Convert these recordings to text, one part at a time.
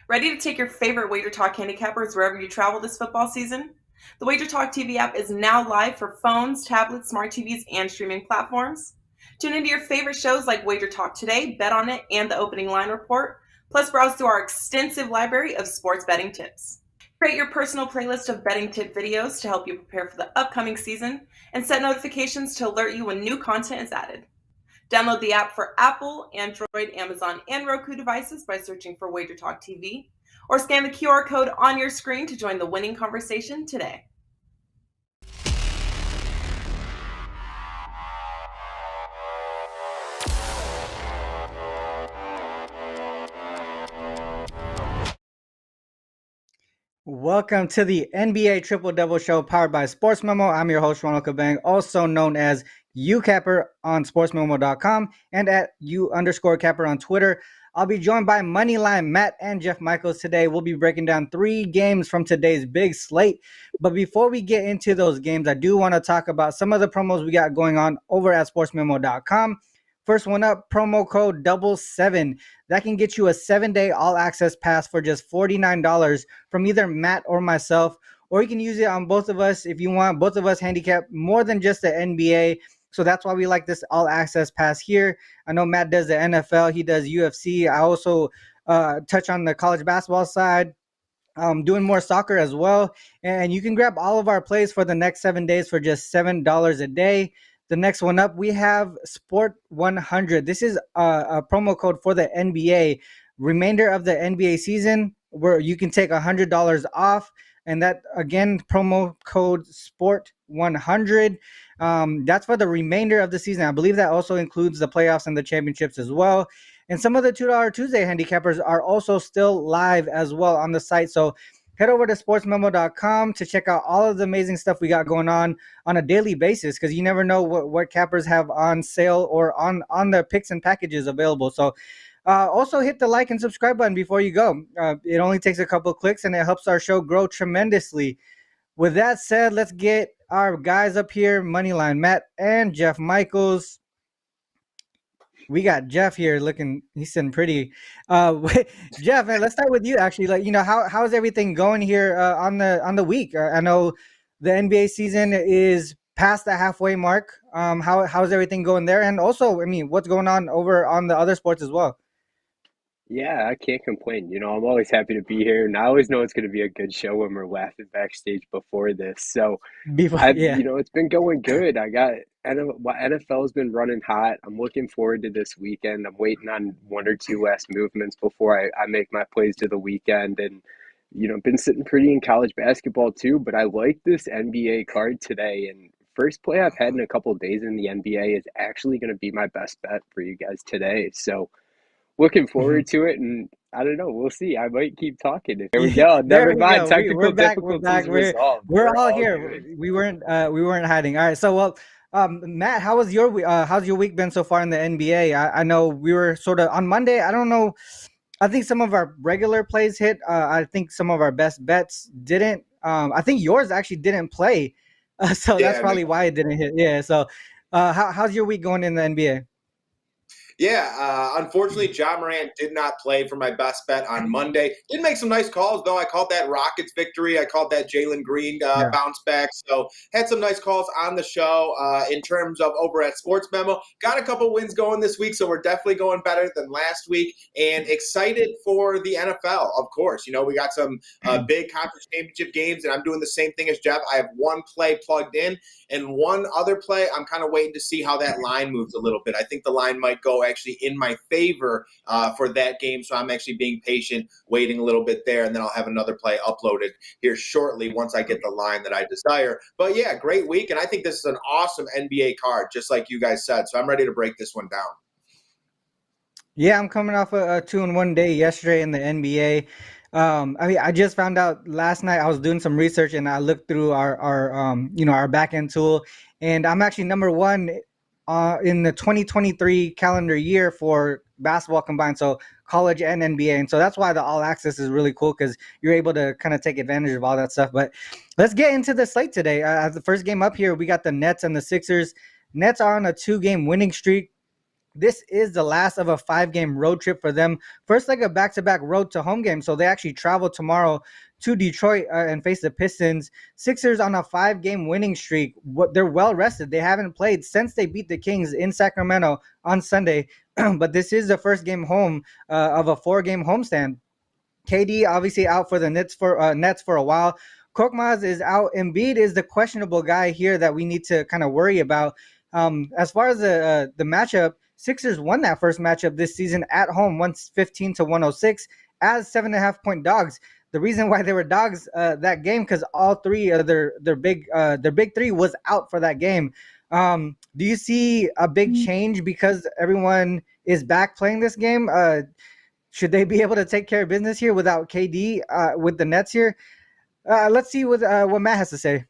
Ready to take your favorite Wager Talk handicappers wherever you travel this football season? The Wager Talk TV app is now live for phones, tablets, smart TVs, and streaming platforms. Tune into your favorite shows like Wager Talk Today, Bet on It, and the Opening Line Report, plus browse through our extensive library of sports betting tips. Create your personal playlist of betting tip videos to help you prepare for the upcoming season, and set notifications to alert you when new content is added. Download the app for Apple, Android, Amazon, and Roku devices by searching for Wager Talk TV, or scan the QR code on your screen to join the winning conversation today. Welcome to the NBA Triple Double Show powered by SportsMemo. I'm your host, Ronald Cabang, also known as UCapper on SportsMemo.com and at U_Capper on Twitter. I'll be joined by Moneyline Matt and Jeff Michaels today. We'll be breaking down 3 games from today's big slate. But before we get into those games, I do want to talk about some of the promos we got going on over at SportsMemo.com. First one up, promo code 77. That can get you a 7-day all-access pass for just $49 from either Matt or myself, or you can use it on both of us if you want. Both of us handicap more than just the NBA, so that's why we like this all-access pass here. I know Matt does the NFL, he does UFC. I also touch on the college basketball side. Doing more soccer as well, and you can grab all of our plays for the next 7 days for just $7 a day. The next one up, we have Sport 100. This is a promo code for the NBA. Remainder of the NBA season where you can take $100 off. And that, again, promo code Sport 100. That's for the remainder of the season. I believe that also includes the playoffs and the championships as well. And some of the $2 Tuesday handicappers are also still live as well on the site. So head over to sportsmemo.com to check out all of the amazing stuff we got going on a daily basis, because you never know what cappers have on sale or on the picks and packages available. So also hit the like and subscribe button before you go. It only takes a couple of clicks and it helps our show grow tremendously. With that said, let's get our guys up here, Moneyline Matt and Jeff Michaels. We got Jeff here he's sitting pretty. Jeff, man, let's start with you actually. How's everything going here on the week? I know the NBA season is past the halfway mark. How's everything going there? And also, what's going on over on the other sports as well? Yeah, I can't complain. I'm always happy to be here, and I always know it's going to be a good show when we're laughing backstage before this. So Yeah. it's been going good. NFL's been running hot. I'm looking forward to this weekend. I'm waiting on 1 or 2 last movements before I make my plays to the weekend. And, been sitting pretty in college basketball too, but I like this NBA card today. And first play I've had in a couple of days in the NBA is actually going to be my best bet for you guys today. So looking forward to it, and I don't know. We'll see. I might keep talking. There we go. There Never we mind. go. Technical We're back. We're back. difficulties resolved. We're all here. Good. We weren't hiding. All right. So, Matt, how's your week been so far in the NBA? I know we were sort of on Monday. I don't know. I think some of our regular plays hit. I think some of our best bets didn't. I think yours actually didn't play. So that's probably why it didn't hit. Yeah. So, how's your week going in the NBA? Yeah, unfortunately, Ja Morant did not play for my best bet on Monday. Did make some nice calls, though. I called that Rockets victory. I called that Jalen Green bounce back. So had some nice calls on the show in terms of over at Sports Memo. Got a couple wins going this week, so we're definitely going better than last week. And excited for the NFL, of course. We got some big conference championship games, and I'm doing the same thing as Jeff. I have one play plugged in, and one other play I'm kind of waiting to see how that line moves a little bit. I think the line might go actually in my favor for that game. So I'm actually being patient, waiting a little bit there, and then I'll have another play uploaded here shortly once I get the line that I desire. But yeah, great week. And I think this is an awesome NBA card, just like you guys said. So I'm ready to break this one down. Yeah, I'm coming off a 2-1 day yesterday in the NBA. I just found out last night. I was doing some research and I looked through our back end tool, and I'm actually number 1 in the 2023 calendar year for basketball combined, so college and NBA. And so that's why the all access is really cool, because you're able to kind of take advantage of all that stuff. But let's get into the slate today. The first game up here, we got the Nets and the Sixers. Nets are on a 2-game winning streak. this is the last of a 5-game road trip for them. First leg of back-to-back road to home game. So they actually travel tomorrow to Detroit and face the Pistons. Sixers on a 5-game winning streak. They're well rested. They haven't played since they beat the Kings in Sacramento on Sunday. But this is the first game home of a 4-game homestand. KD obviously out for the Nets for a while. Korkmaz is out. Embiid is the questionable guy here that we need to kind of worry about. As far as the matchup, Sixers won that first matchup this season at home, 115-106, as 7.5-point dogs. The reason why they were dogs that game because all three of their big three was out for that game. Do you see a big change because everyone is back playing this game? Should they be able to take care of business here without KD with the Nets here? Let's see what Matt has to say.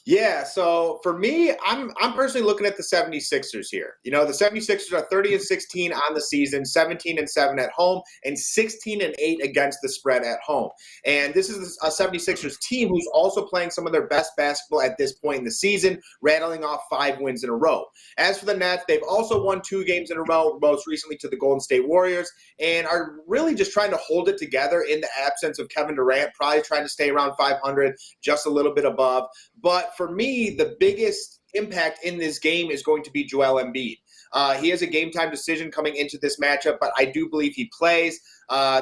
Yeah, so for me, I'm personally looking at the 76ers here. The 76ers are 30-16 on the season, 17-7 at home, and 16-8 against the spread at home. And this is a 76ers team who's also playing some of their best basketball at this point in the season, rattling off 5 wins in a row. As for the Nets, they've also won 2 games in a row, most recently to the Golden State Warriors, and are really just trying to hold it together in the absence of Kevin Durant, probably trying to stay around 500, just a little bit above. But for me, the biggest impact in this game is going to be Joel Embiid. He has a game-time decision coming into this matchup, but I do believe he plays.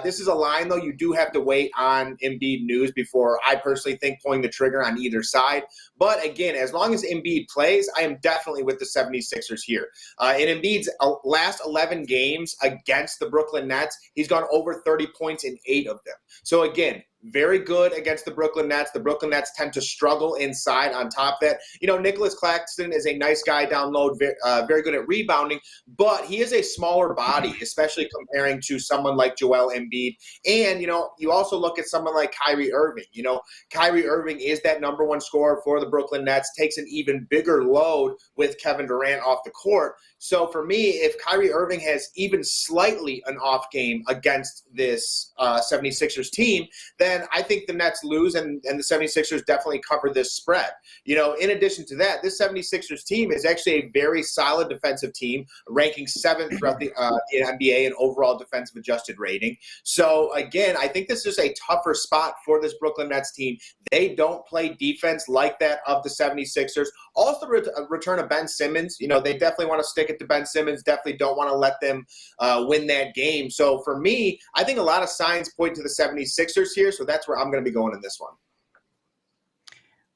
This is a line, though, you do have to wait on Embiid news before I personally think pulling the trigger on either side. But, again, as long as Embiid plays, I am definitely with the 76ers here. In Embiid's last 11 games against the Brooklyn Nets, he's gone over 30 points in 8 of them. So, again, very good against the Brooklyn Nets. The Brooklyn Nets tend to struggle inside on top of that. Nicholas Claxton is a nice guy down low, very good at rebounding, but he is a smaller body, especially comparing to someone like Joel Embiid. And, you also look at someone like Kyrie Irving. Kyrie Irving is that number 1 scorer for the Brooklyn Nets, takes an even bigger load with Kevin Durant off the court. So for me, if Kyrie Irving has even slightly an off game against this 76ers team, then I think the Nets lose and the 76ers definitely cover this spread. In addition to that, this 76ers team is actually a very solid defensive team, ranking 7th throughout the NBA in overall defensive adjusted rating. So, again, I think this is a tougher spot for this Brooklyn Nets team. They don't play defense like that of the 76ers. Also, return of Ben Simmons. They definitely want to stick it to Ben Simmons, definitely don't want to let them win that game. So, for me, I think a lot of signs point to the 76ers here, so that's where I'm going to be going in this one.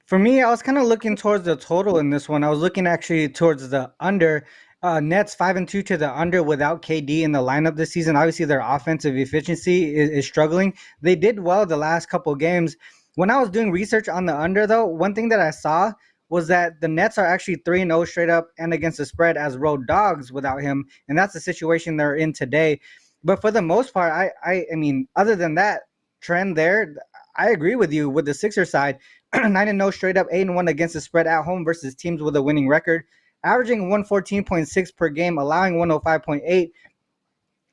For me, I was kind of looking towards the total in this one. I was looking actually towards the under. Nets 5-2 to the under without KD in the lineup this season. Obviously, their offensive efficiency is struggling. They did well the last couple games. When I was doing research on the under, though, one thing that I saw was that the Nets are actually 3-0 straight up and against the spread as road dogs without him, and that's the situation they're in today. But for the most part, I mean, other than that trend there, I agree with you with the Sixers side. 9-0 straight up, 8-1 against the spread at home versus teams with a winning record, averaging 114.6 per game, allowing 105.8.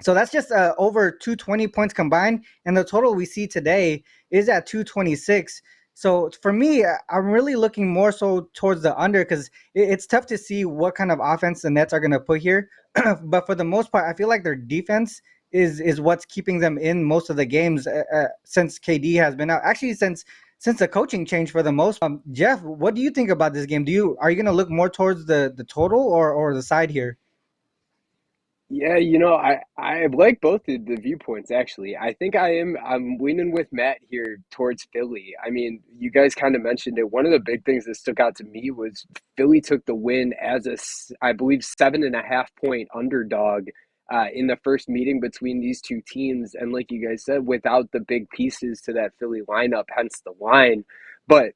So that's just over 220 points combined, and the total we see today is at 226. So for me, I'm really looking more so towards the under because it's tough to see what kind of offense the Nets are going to put here. But for the most part, I feel like their defense is what's keeping them in most of the games since KD has been out. Actually, since the coaching change for the most. Jeff, what do you think about this game? Are you going to look more towards the total or the side here? Yeah, I like both the viewpoints, actually. I think I'm leaning with Matt here towards Philly. I mean, you guys kind of mentioned it. One of the big things that stuck out to me was Philly took the win as I believe, 7.5-point underdog in the first meeting between these two teams. And like you guys said, without the big pieces to that Philly lineup, hence the line. But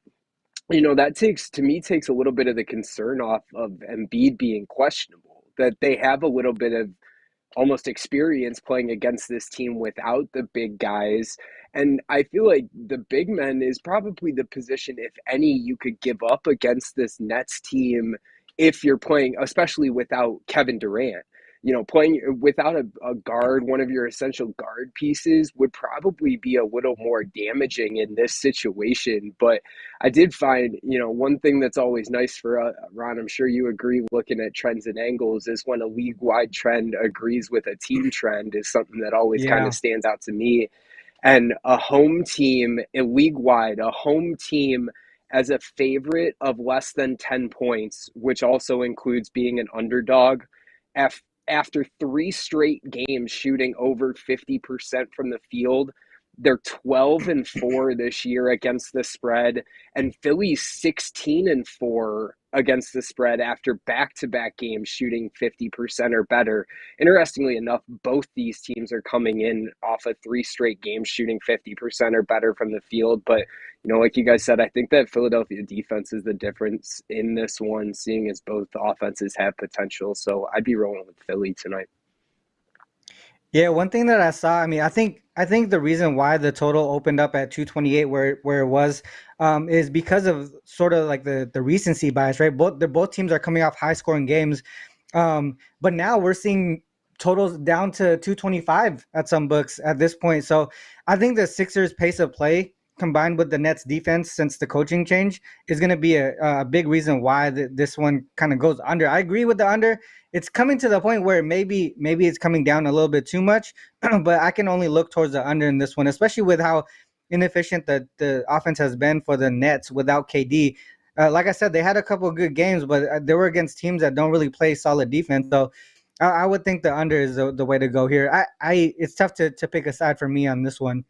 that takes a little bit of the concern off of Embiid being questionable, that they have a little bit of almost experience playing against this team without the big guys. And I feel like the big men is probably the position, if any, you could give up against this Nets team if you're playing, especially without Kevin Durant. playing without a guard, one of your essential guard pieces, would probably be a little more damaging in this situation. But I did find, one thing that's always nice for Ron, I'm sure you agree, looking at trends and angles, is when a league-wide trend agrees with a team trend is something that always kind Yeah. of stands out to me. And a home team, a league-wide, a home team as a favorite of less than 10 points, which also includes being an underdog, after 3 straight games shooting over 50% from the field. They're 12-4 this year against the spread, and Philly's 16-4 against the spread after back-to-back games shooting 50% or better. Interestingly enough, both these teams are coming in off of 3 straight games shooting 50% or better from the field. But, like you guys said, I think that Philadelphia defense is the difference in this one, seeing as both offenses have potential. So I'd be rolling with Philly tonight. Yeah, one thing that I saw, I think the reason why the total opened up at 228 where it was is because of sort of like the recency bias, right? Both teams are coming off high scoring games. But now we're seeing totals down to 225 at some books at this point. So I think the Sixers pace of play combined with the Nets defense since the coaching change is going to be a big reason why this one kind of goes under. I agree with the under. It's coming to the point where maybe it's coming down a little bit too much, but I can only look towards the under in this one, especially with how inefficient the offense has been for the Nets without KD. Like I said, they had a couple of good games, but they were against teams that don't really play solid defense. So I would think the under is the way to go here. It's tough to pick a side for me on this one.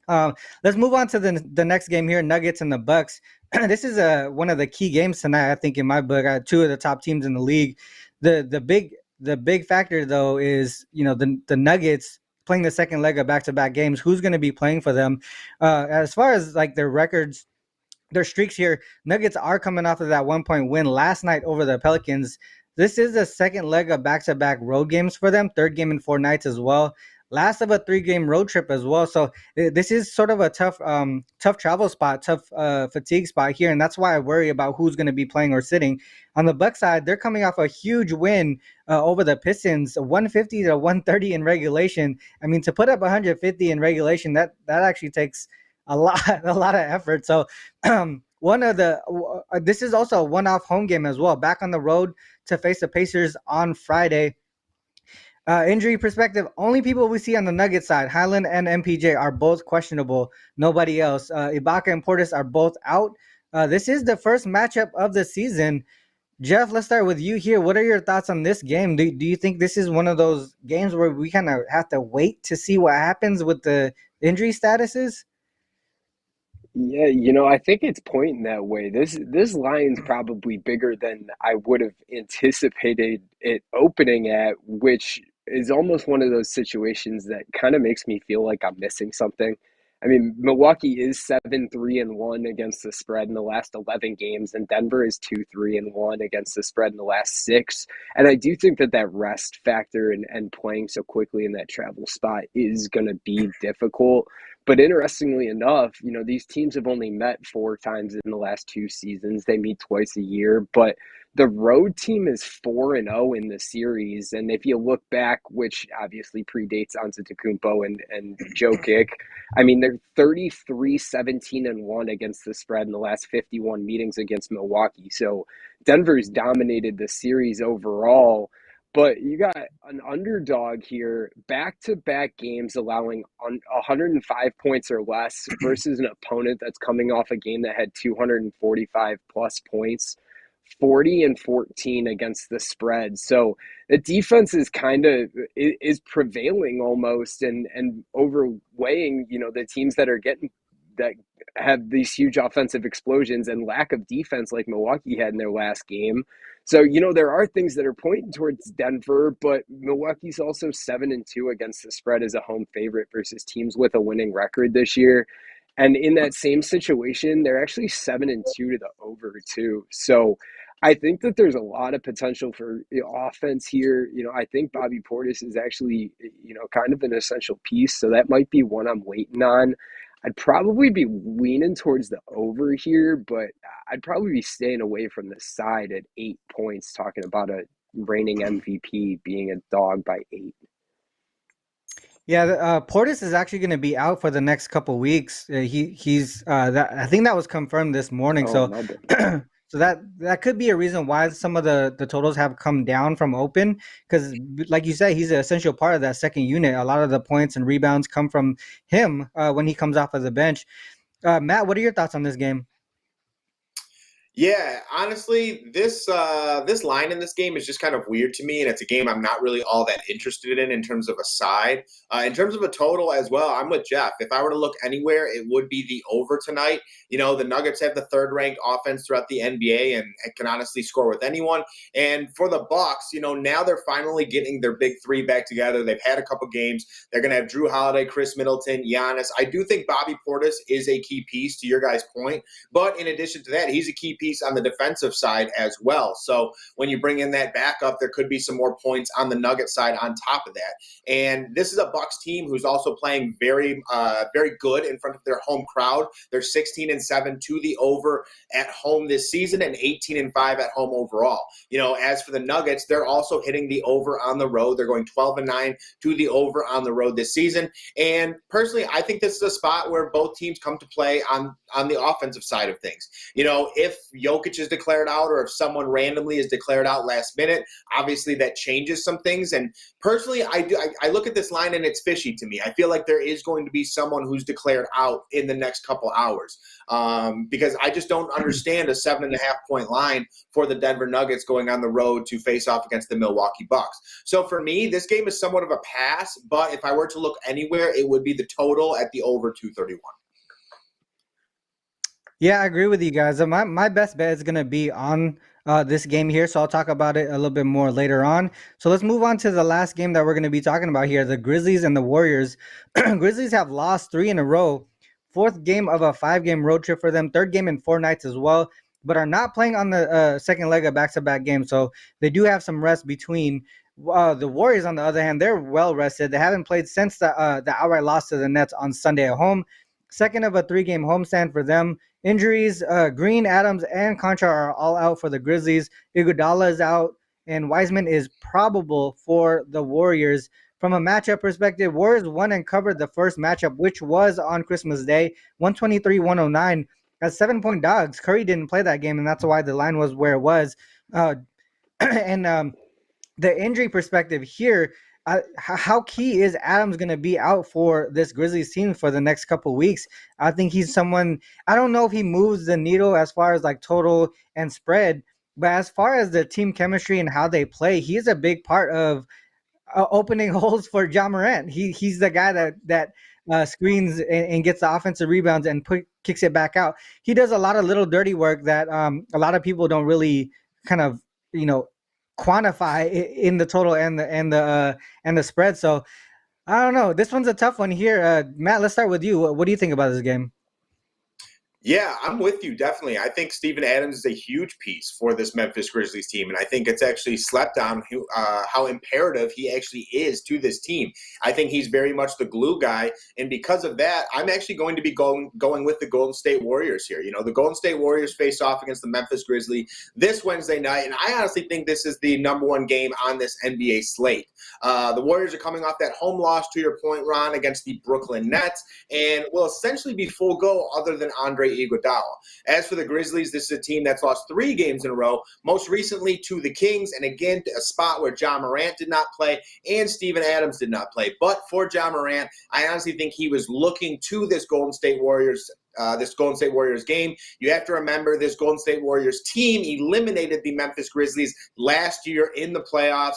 Let's move on to the next game here, Nuggets and the Bucks. This is one of the key games tonight, I think, in my book. Two of the top teams in the league. The big factor though is the Nuggets playing the second leg of back-to-back games. Who's going to be playing for them? As far as like their records, their streaks here, Nuggets are coming off of that 1-point win last night over the Pelicans. This is the second leg of back-to-back road games for them, third game in 4 nights as well. Last of a 3-game road trip as well. So this is sort of a tough travel spot, tough fatigue spot here, and that's why I worry about who's going to be playing or sitting. On the Bucks side, they're coming off a huge win over the Pistons, 150 to 130 in regulation. I mean, to put up 150 in regulation, that actually takes a lot of effort. So this is also a one-off home game as well. Back on the road to face the Pacers on Friday. Injury perspective, only people we see on the Nuggets side, Highland and MPJ, are both questionable. Nobody else. Ibaka and Portis are both out. This is the first matchup of the season. Jeff, let's start with you here. What are your thoughts on this game? Do you think this is one of those games where we kind of have to wait to see what happens with the injury statuses? Yeah, I think it's pointing that way. This line's probably bigger than I would have anticipated it opening at, which is almost one of those situations that kind of makes me feel like I'm missing something. I mean, Milwaukee is 7-3-1 against the spread in the last 11 games, and Denver is 2-3-1 against the spread in the last 6. And I do think that rest factor and playing so quickly in that travel spot is going to be difficult. But interestingly enough, these teams have only met 4 times in the last 2 seasons. They meet twice a year, but the road team is 4-0 in the series. And if you look back, which obviously predates Antetokounmpo and Jokic, I mean, they're 33-17-1 against the spread in the last 51 meetings against Milwaukee. So Denver's dominated the series overall. But you got an underdog here, back-to-back games allowing 105 points or less versus an opponent that's coming off a game that had 245 plus points, 40-14 against the spread. So the defense is is prevailing almost and overweighing, the teams that have these huge offensive explosions and lack of defense like Milwaukee had in their last game. So, there are things that are pointing towards Denver, but Milwaukee's also 7-2 against the spread as a home favorite versus teams with a winning record this year. And in that same situation, they're actually 7-2 to the over too. So I think that there's a lot of potential for offense here. I think Bobby Portis is actually, kind of an essential piece. So that might be one I'm waiting on. I'd probably be leaning towards the over here, but I'd probably be staying away from the side at 8 points, talking about a reigning MVP being a dog by 8. Yeah, Portis is actually going to be out for the next couple weeks. He's I think that was confirmed this morning. Oh, So Melbourne. so that could be a reason why some of the totals have come down from open, because like you said, he's an essential part of that second unit. A lot of the points and rebounds come from him when he comes off of the bench. Matt, what are your thoughts on this game? Yeah, honestly, this line in this game is just kind of weird to me, and it's a game I'm not really all that interested in terms of a side. In terms of a total as well, I'm with Jeff. If I were to look anywhere, it would be the over tonight. You know, the Nuggets have the third-ranked offense throughout the NBA and can honestly score with anyone. And for the Bucks, you know, now they're finally getting their big three back together. They've had a couple games. They're going to have Drew Holiday, Chris Middleton, Giannis. I do think Bobby Portis is a key piece, to your guys' point. But in addition to that, he's a key piece on the defensive side as well. So when you bring in that backup, there could be some more points on the Nugget side on top of that. And this is a Bucks team who's also playing very good in front of their home crowd. They're 16-7 to the over at home this season and 18-5 at home overall. You know, as for the Nuggets, they're also hitting the over on the road. They're going 12-9 to the over on the road this season. And personally, I think this is a spot where both teams come to play on the offensive side of things. You know, if Jokic is declared out or if someone randomly is declared out last minute, obviously that changes some things. And personally, I look at this line and it's fishy to me. I feel like there is going to be someone who's declared out in the next couple hours because I just don't understand a 7.5 point line for the Denver Nuggets going on the road to face off against the Milwaukee Bucks. So for me, this game is somewhat of a pass, but if I were to look anywhere, it would be the total at the over 231. Yeah, I agree with you guys. My best bet is going to be on this game here, so I'll talk about it a little bit more later on. So let's move on to the last game that we're going to be talking about here, the Grizzlies and the Warriors. Grizzlies have lost 3 in a row, 4th game of a 5-game road trip for them, 3rd game in 4 nights as well, but are not playing on the second leg of back-to-back games, so they do have some rest between. The Warriors, on the other hand, they're well rested. They haven't played since the outright loss to the Nets on Sunday at home. Second of a 3-game homestand for them. Injuries, Green, Adams, and Contra are all out for the Grizzlies. Iguodala is out, and Wiseman is probable for the Warriors. From a matchup perspective, Warriors won and covered the first matchup, which was on Christmas Day, 123-109. As 7-point dogs. Curry didn't play that game, and that's why the line was where it was. The injury perspective here, how key is Adams going to be out for this Grizzlies team for the next couple of weeks? I think he's someone, I don't know if he moves the needle as far as like total and spread, but as far as the team chemistry and how they play, he's a big part of opening holes for Ja Morant. He's the guy that screens and gets the offensive rebounds and kicks it back out. He does a lot of little dirty work that a lot of people don't really kind of, quantify in the total and the spread. So I don't know. This one's a tough one here. Matt, let's start with you. What do you think about this game? Yeah, I'm with you, definitely. I think Steven Adams is a huge piece for this Memphis Grizzlies team, and I think it's actually slept on how imperative he actually is to this team. I think he's very much the glue guy, and because of that, I'm actually going to be going with the Golden State Warriors here. You know, the Golden State Warriors face off against the Memphis Grizzlies this Wednesday night, and I honestly think this is the number one game on this NBA slate. The Warriors are coming off that home loss, to your point, Ron, against the Brooklyn Nets, and will essentially be full go other than Andre Iguodala. As for the Grizzlies, this is a team that's lost 3 games in a row, most recently to the Kings, and again, a spot where Ja Morant did not play and Steven Adams did not play. But for Ja Morant, I honestly think he was looking to this Golden State Warriors game. You have to remember this Golden State Warriors team eliminated the Memphis Grizzlies last year in the playoffs.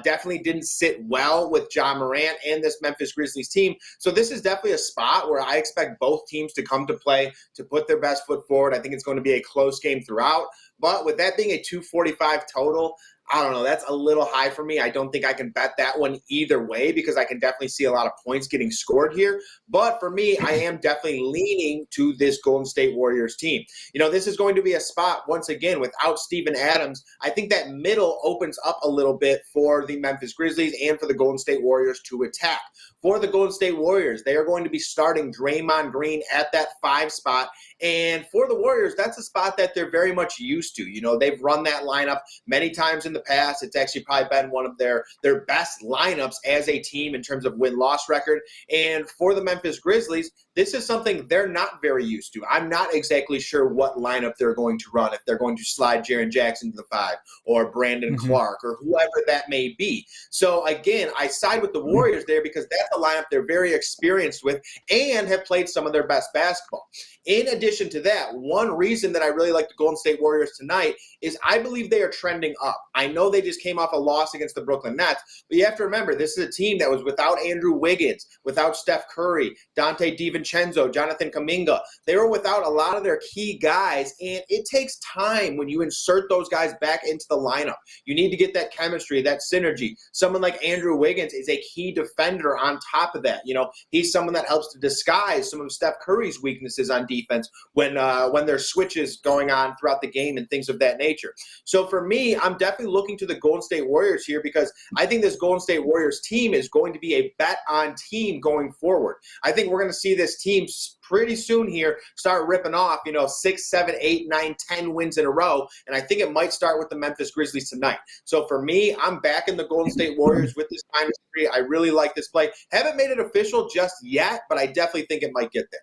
Definitely didn't sit well with Ja Morant and this Memphis Grizzlies team. So this is definitely a spot where I expect both teams to come to play, to put their best foot forward. I think it's going to be a close game throughout. But with that being a 245 total, I don't know. That's a little high for me. I don't think I can bet that one either way because I can definitely see a lot of points getting scored here. But for me, I am definitely leaning to this Golden State Warriors team. You know, this is going to be a spot, once again, without Steven Adams. I think that middle opens up a little bit for the Memphis Grizzlies and for the Golden State Warriors to attack. for the Golden State Warriors. They are going to be starting Draymond Green at that 5 spot. And for the Warriors, that's a spot that they're very much used to. You know, they've run that lineup many times in the past. It's actually probably been one of their best lineups as a team in terms of win-loss record. And for the Memphis Grizzlies, this is something they're not very used to. I'm not exactly sure what lineup they're going to run, if they're going to slide Jaren Jackson to the 5 or Brandon Clark or whoever that may be. So, again, I side with the Warriors there because that's a lineup they're very experienced with and have played some of their best basketball. In addition to that, one reason that I really like the Golden State Warriors tonight is I believe they are trending up. I know they just came off a loss against the Brooklyn Nets, but you have to remember this is a team that was without Andrew Wiggins, without Steph Curry, Dante DiVincenzo, Jonathan Kuminga. They were without a lot of their key guys, and it takes time when you insert those guys back into the lineup. You need to get that chemistry, that synergy. Someone like Andrew Wiggins is a key defender on top of that. You know, he's someone that helps to disguise some of Steph Curry's weaknesses on defense when there's switches going on throughout the game and things of that nature. So for me, I'm definitely looking to the Golden State Warriors here because I think this Golden State Warriors team is going to be a bet on team going forward. I think we're going to see this team pretty soon here start ripping off, 6, 7, 8, 9, 10 wins in a row. And I think it might start with the Memphis Grizzlies tonight. So for me, I'm backing the Golden State Warriors with this -3. I really like this play. Haven't made it official just yet, but I definitely think it might get there.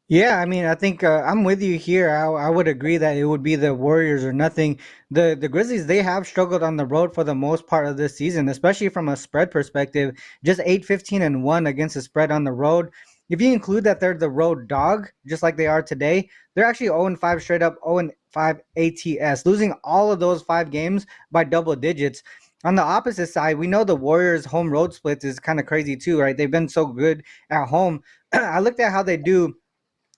Yeah, I mean, I think I'm with you here. I would agree that it would be the Warriors or nothing. The Grizzlies, they have struggled on the road for the most part of this season, especially from a spread perspective. Just 8-15-1 against the spread on the road. If you include that they're the road dog, just like they are today, they're actually 0-5 straight up, 0-5 ATS, losing all of those 5 games by double digits. On the opposite side, we know the Warriors' home road splits is kind of crazy too, right? They've been so good at home. I looked at how they do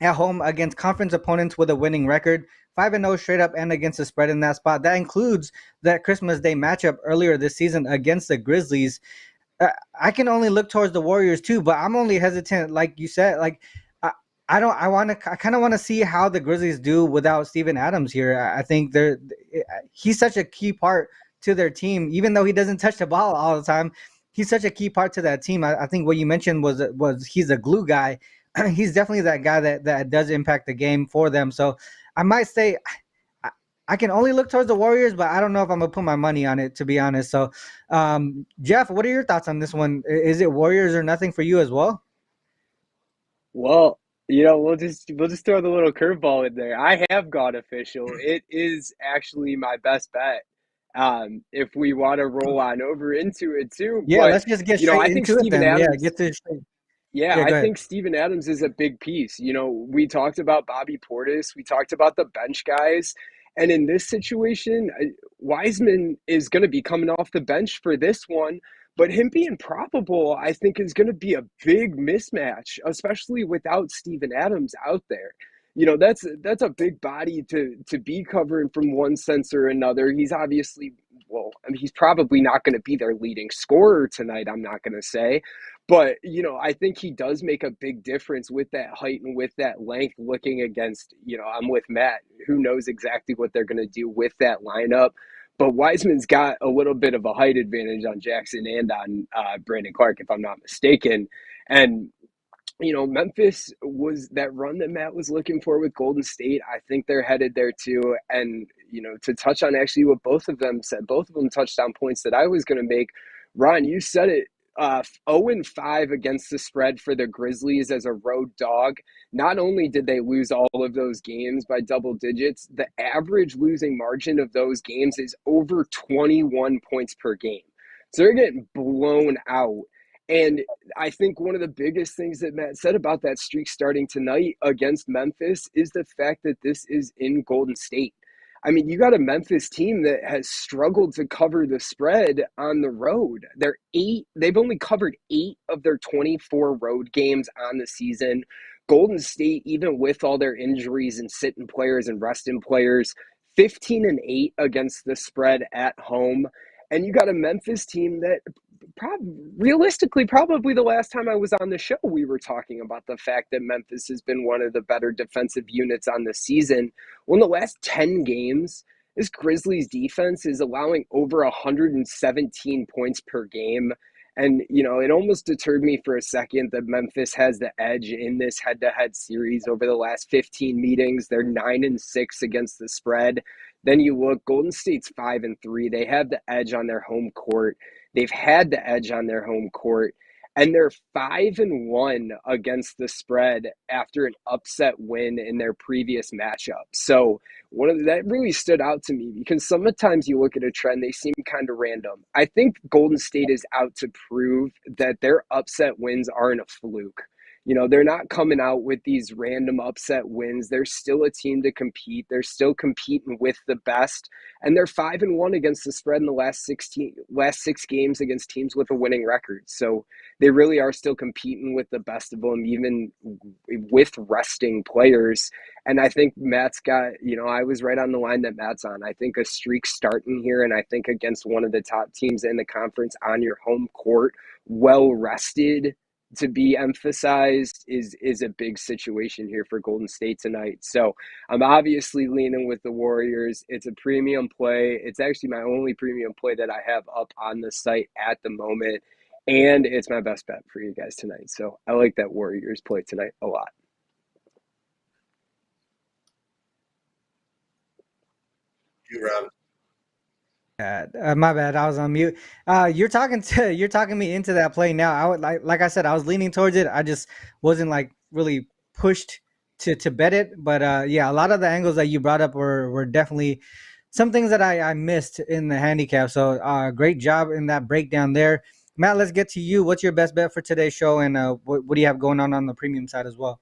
at home against conference opponents with a winning record, 5-0 straight up and against the spread in that spot. That includes that Christmas Day matchup earlier this season against the Grizzlies. I can only look towards the Warriors too, but I'm only hesitant, like you said. Like I kind of want to see how the Grizzlies do without Steven Adams here. I think he's such a key part to their team, even though he doesn't touch the ball all the time. He's such a key part to that team. I think what you mentioned was he's a glue guy. He's definitely that guy that does impact the game for them. So I might say I can only look towards the Warriors, but I don't know if I'm going to put my money on it, to be honest. So, Jeff, what are your thoughts on this one? Is it Warriors or nothing for you as well? Well, we'll just throw the little curveball in there. I have gone official. It is actually my best bet. If we want to roll on over into it too. Yeah, but, let's just get straight into it then. Adams, yeah, get to straight. Yeah, I think Steven Adams is a big piece. We talked about Bobby Portis. We talked about the bench guys. And in this situation, Wiseman is going to be coming off the bench for this one. But him being probable, I think, is going to be a big mismatch, especially without Steven Adams out there. That's a big body to be covering from one sense or another. He's obviously, he's probably not going to be their leading scorer tonight, I'm not going to say. But, I think he does make a big difference with that height and with that length looking against, I'm with Matt. Who knows exactly what they're going to do with that lineup. But Wiseman's got a little bit of a height advantage on Jackson and on Brandon Clark, if I'm not mistaken. And, Memphis was that run that Matt was looking for with Golden State. I think they're headed there too. And, to touch on actually what both of them said, both of them touched on points that I was going to make. Ron, you said it. 0-5 against the spread for the Grizzlies as a road dog. Not only did they lose all of those games by double digits, the average losing margin of those games is over 21 points per game. So they're getting blown out. And I think one of the biggest things that Matt said about that streak starting tonight against Memphis is the fact that this is in Golden State. I mean, you got a Memphis team that has struggled to cover the spread on the road. They've only covered 8 of their 24 road games on the season. Golden State, even with all their injuries and sitting players and resting players, 15-8 against the spread at home. And you got a Memphis team that realistically, probably the last time I was on the show, we were talking about the fact that Memphis has been one of the better defensive units on the season. Well, in the last 10 games, this Grizzlies defense is allowing over 117 points per game. And, it almost deterred me for a second that Memphis has the edge in this head-to-head series over the last 15 meetings. They're 9-6 against the spread. Then you look, Golden State's 5-3. They have the edge on their home court. They've had the edge on their home court. And they're 5-1 against the spread after an upset win in their previous matchup. So that really stood out to me because sometimes you look at a trend, they seem kind of random. I think Golden State is out to prove that their upset wins aren't a fluke. They're not coming out with these random upset wins. They're still a team to compete. They're still competing with the best. And they're 5-1 against the spread in the last 6 games against teams with a winning record. So they really are still competing with the best of them, even with resting players. And I think Matt's got, I was right on the line that Matt's on. I think a streak starting here, and I think against one of the top teams in the conference on your home court, well rested, to be emphasized, is a big situation here for Golden State tonight. So I'm obviously leaning with the Warriors. It's a premium play. It's actually my only premium play that I have up on the site at the moment. And it's my best bet for you guys tonight. So I like that Warriors play tonight a lot. You, Rob. My bad. I was on mute. You're talking me into that play now. I would like I said, I was leaning towards it. I just wasn't really pushed to bet it. But yeah, a lot of the angles that you brought up were definitely some things that I missed in the handicap. So great job in that breakdown there. Matt, let's get to you. What's your best bet for today's show, and what do you have going on the premium side as well?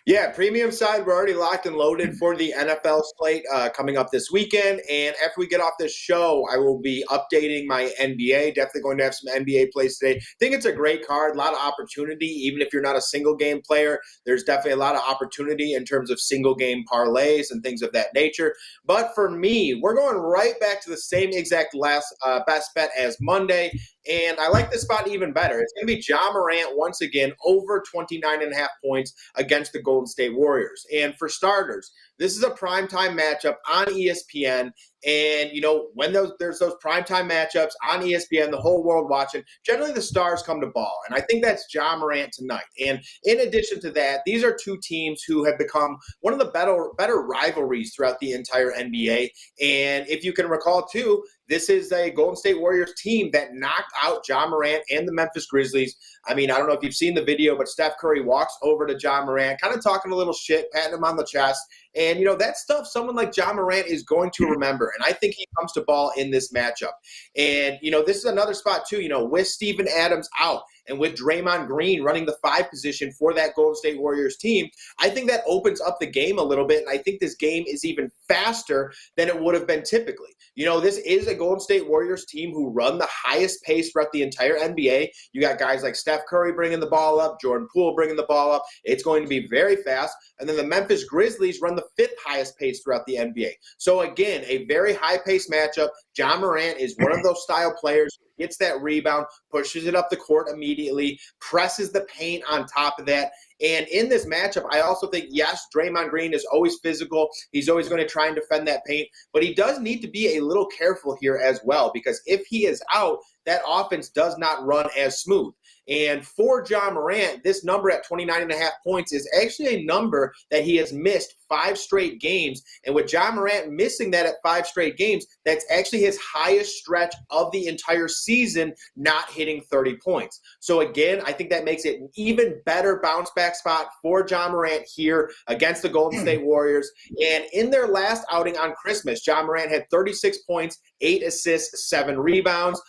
Yeah, premium side, we're already locked and loaded for the NFL slate coming up this weekend. And after we get off this show, I will be updating my NBA. Definitely going to have some NBA plays today. I think it's a great card, a lot of opportunity. Even if you're not a single game player, there's definitely a lot of opportunity in terms of single game parlays and things of that nature. But for me, we're going right back to the same exact last best bet as Monday. And I like this spot even better. It's going to be Ja Morant once again over 29.5 points against the Golden State Warriors. And for starters, this is a primetime matchup on ESPN. And, when there's those primetime matchups on ESPN, the whole world watching, generally the stars come to ball. And I think that's Ja Morant tonight. And in addition to that, these are two teams who have become one of the better rivalries throughout the entire NBA. And if you can recall, too, this is a Golden State Warriors team that knocked out Ja Morant and the Memphis Grizzlies. I mean, I don't know if you've seen the video, but Steph Curry walks over to Ja Morant, kind of talking a little shit, patting him on the chest. And, that stuff someone like Ja Morant is going to remember. And I think he comes to ball in this matchup. And, this is another spot, too, with Steven Adams out and with Draymond Green running the 5 position for that Golden State Warriors team, I think that opens up the game a little bit. And I think this game is even faster than it would have been typically. This is a Golden State Warriors team who run the highest pace throughout the entire NBA. You got guys like Steph Curry bringing the ball up, Jordan Poole bringing the ball up. It's going to be very fast. And then the Memphis Grizzlies run the 5th highest pace throughout the NBA. So again, a very high-paced matchup. Ja Morant is one of those style players who gets that rebound, pushes it up the court immediately, presses the paint on top of that. And in this matchup, I also think, yes, Draymond Green is always physical. He's always going to try and defend that paint. But he does need to be a little careful here as well, because if he is out, that offense does not run as smooth. And for Ja Morant, this number at 29.5 points is actually a number that he has missed 5 straight games. And with Ja Morant missing that at 5 straight games, that's actually his highest stretch of the entire season, not hitting 30 points. So again, I think that makes it an even better bounce back spot for Ja Morant here against the Golden State Warriors. And in their last outing on Christmas, Ja Morant had 36 points, 8 assists, 7 rebounds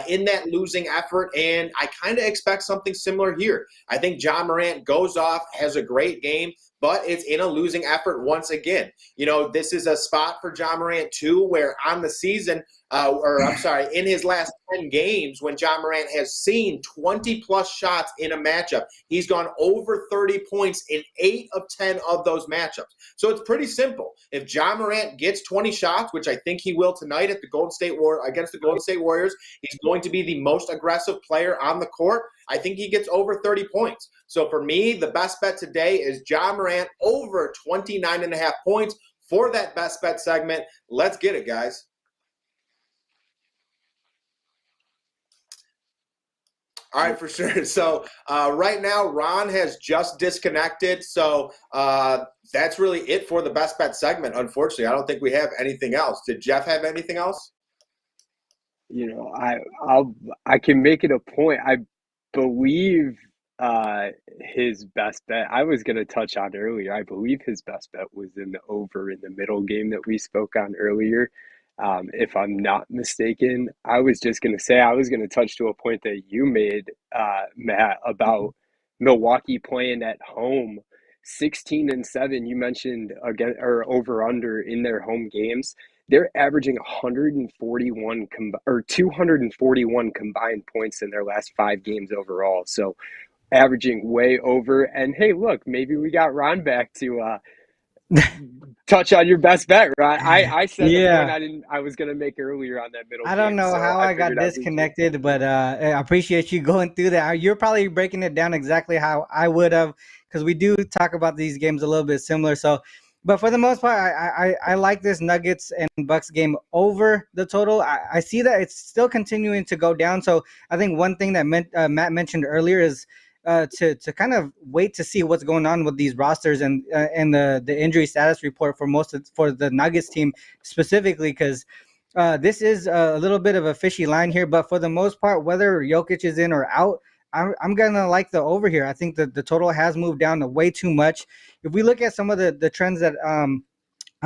in that losing effort. And I kind of expect something similar here. I think Ja Morant goes off, has a great game, but it's in a losing effort once again. This is a spot for Ja Morant too, where on the season, in his last 10 games, when Ja Morant has seen 20-plus shots in a matchup, he's gone over 30 points in 8 of 10 of those matchups. So it's pretty simple. If Ja Morant gets 20 shots, which I think he will tonight at the against the Golden State Warriors, he's going to be the most aggressive player on the court. I think he gets over 30 points. So for me, the best bet today is Ja Morant over 29.5 points for that best bet segment. Let's get it, guys. All right, for sure. So right now, Ron has just disconnected. So that's really it for the best bet segment. Unfortunately, I don't think we have anything else. Did Jeff have anything else? I can make it a point. I believe his best bet, I was going to touch on earlier. I believe his best bet was in the over in the middle game that we spoke on earlier. If I'm not mistaken, I was just going to say I was going to touch to a point that you made, Matt, about Milwaukee playing at home. 16-7, you mentioned again, or over under in their home games. They're averaging 141 or 241 combined points in their last 5 games overall. So averaging way over. And hey, look, maybe we got Ron back to touch on your best bet, Ron. I said the point I was gonna make earlier on that middle I don't game. know So how I got disconnected, but I appreciate you going through that. You're probably breaking it down exactly how I would have, because we do talk about these games a little bit similar. So, but for the most part, I like this Nuggets and Bucks game over the total. I see that it's still continuing to go down. So I think one thing that Matt mentioned earlier is to kind of wait to see what's going on with these rosters and the injury status report for the Nuggets team specifically, because this is a little bit of a fishy line here. But for the most part, whether Jokic is in or out, I'm gonna like the over here. I think that the total has moved down to way too much. If we look at some of the trends that on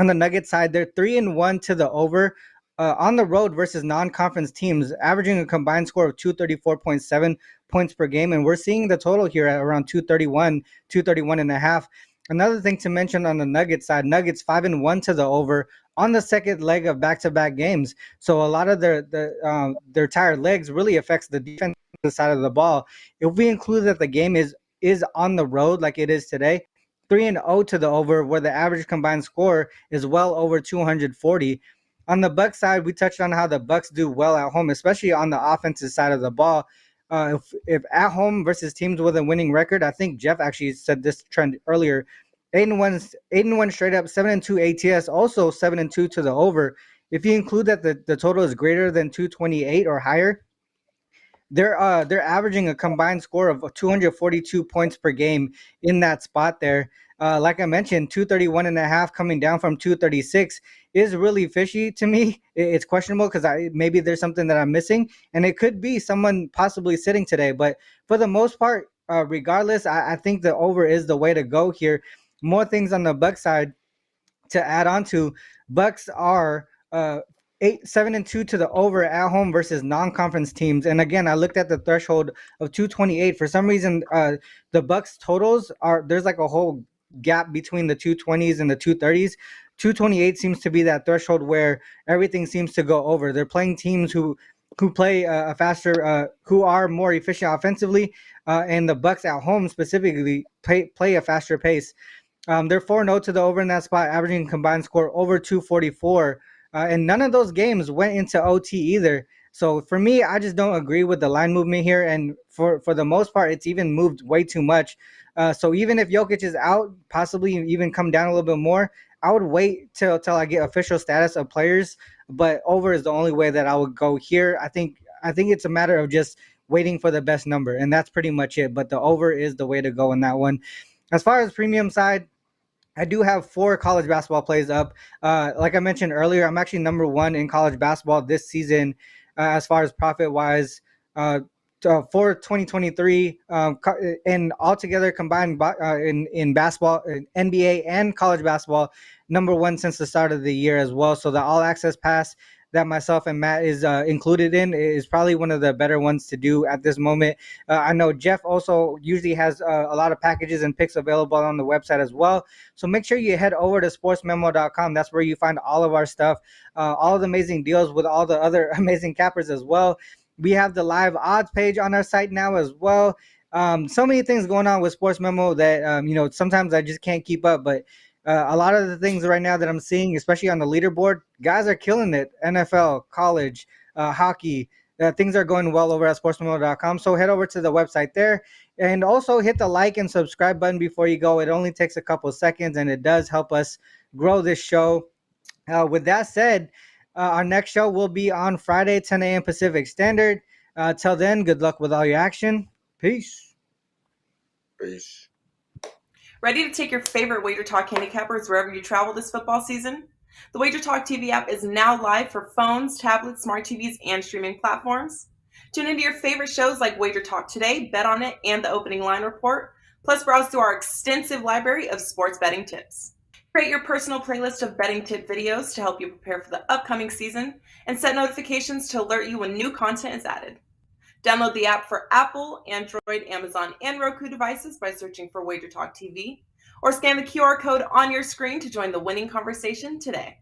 the Nuggets side, they're 3-1 to the over on the road versus non-conference teams, averaging a combined score of 234.7 points per game. And we're seeing the total here at around 231 and a half. Another thing to mention on the Nuggets side, Nuggets 5-1 to the over on the second leg of back-to-back games. So a lot of their tired legs really affects the defensive side of the ball. If we include that the game is on the road like it is today, 3-0 to the over, where the average combined score is well over 240. On the Bucks side, we touched on how the Bucks do well at home, especially on the offensive side of the ball. If at home versus teams with a winning record, I think Jeff actually said this trend earlier. 8-1 straight up, 7-2 ATS, also 7-2 to the over. If you include that the total is greater than 228 or higher, they're averaging a combined score of 242 points per game in that spot there. Like I mentioned, 231 and a half coming down from 236 is really fishy to me. It's questionable because maybe there's something that I'm missing, and it could be someone possibly sitting today. But for the most part, regardless, I think the over is the way to go here. More things on the Bucks side to add on to. Bucks are 7-2 to the over at home versus non-conference teams. And again, I looked at the threshold of 228. For some reason, the Bucks totals there's like a whole gap between the 220s and the 230s. 228 seems to be that threshold where everything seems to go over. They're playing teams who play a faster, who are more efficient offensively, and the Bucks at home specifically play a faster pace. They're 4-0 to the over in that spot, averaging combined score over 244. And none of those games went into OT either. So for me, I just don't agree with the line movement here. And for the most part, it's even moved way too much. So even if Jokic is out, possibly even come down a little bit more, I would wait till I get official status of players. But over is the only way that I would go here. I think it's a matter of just waiting for the best number. And that's pretty much it. But the over is the way to go in that one. As far as premium side, I do have 4 college basketball plays up. Like I mentioned earlier, I'm actually number 1 in college basketball this season as far as profit-wise. For 2023, and altogether combined in basketball, NBA and college basketball, number 1 since the start of the year as well. So the all-access pass that myself and Matt is included in is probably one of the better ones to do at this moment. I know Jeff also usually has a lot of packages and picks available on the website as well. So make sure you head over to sportsmemo.com. That's where you find all of our stuff, all the amazing deals with all the other amazing cappers as well. We have the live odds page on our site now as well. So many things going on with Sports Memo that, sometimes I just can't keep up. But a lot of the things right now that I'm seeing, especially on the leaderboard, guys are killing it. NFL, college, hockey, things are going well over at sportsmemo.com. So head over to the website there and also hit the like and subscribe button before you go. It only takes a couple of seconds and it does help us grow this show. With that said, our next show will be on Friday, 10 a.m. Pacific Standard. Till then, good luck with all your action. Peace. Peace. Ready to take your favorite Wager Talk handicappers wherever you travel this football season? The Wager Talk TV app is now live for phones, tablets, smart TVs, and streaming platforms. Tune into your favorite shows like Wager Talk Today, Bet on It, and the Opening Line Report. Plus, browse through our extensive library of sports betting tips. Create your personal playlist of betting tip videos to help you prepare for the upcoming season, and set notifications to alert you when new content is added. Download the app for Apple, Android, Amazon, and Roku devices by searching for Wager Talk TV, or scan the QR code on your screen to join the winning conversation today.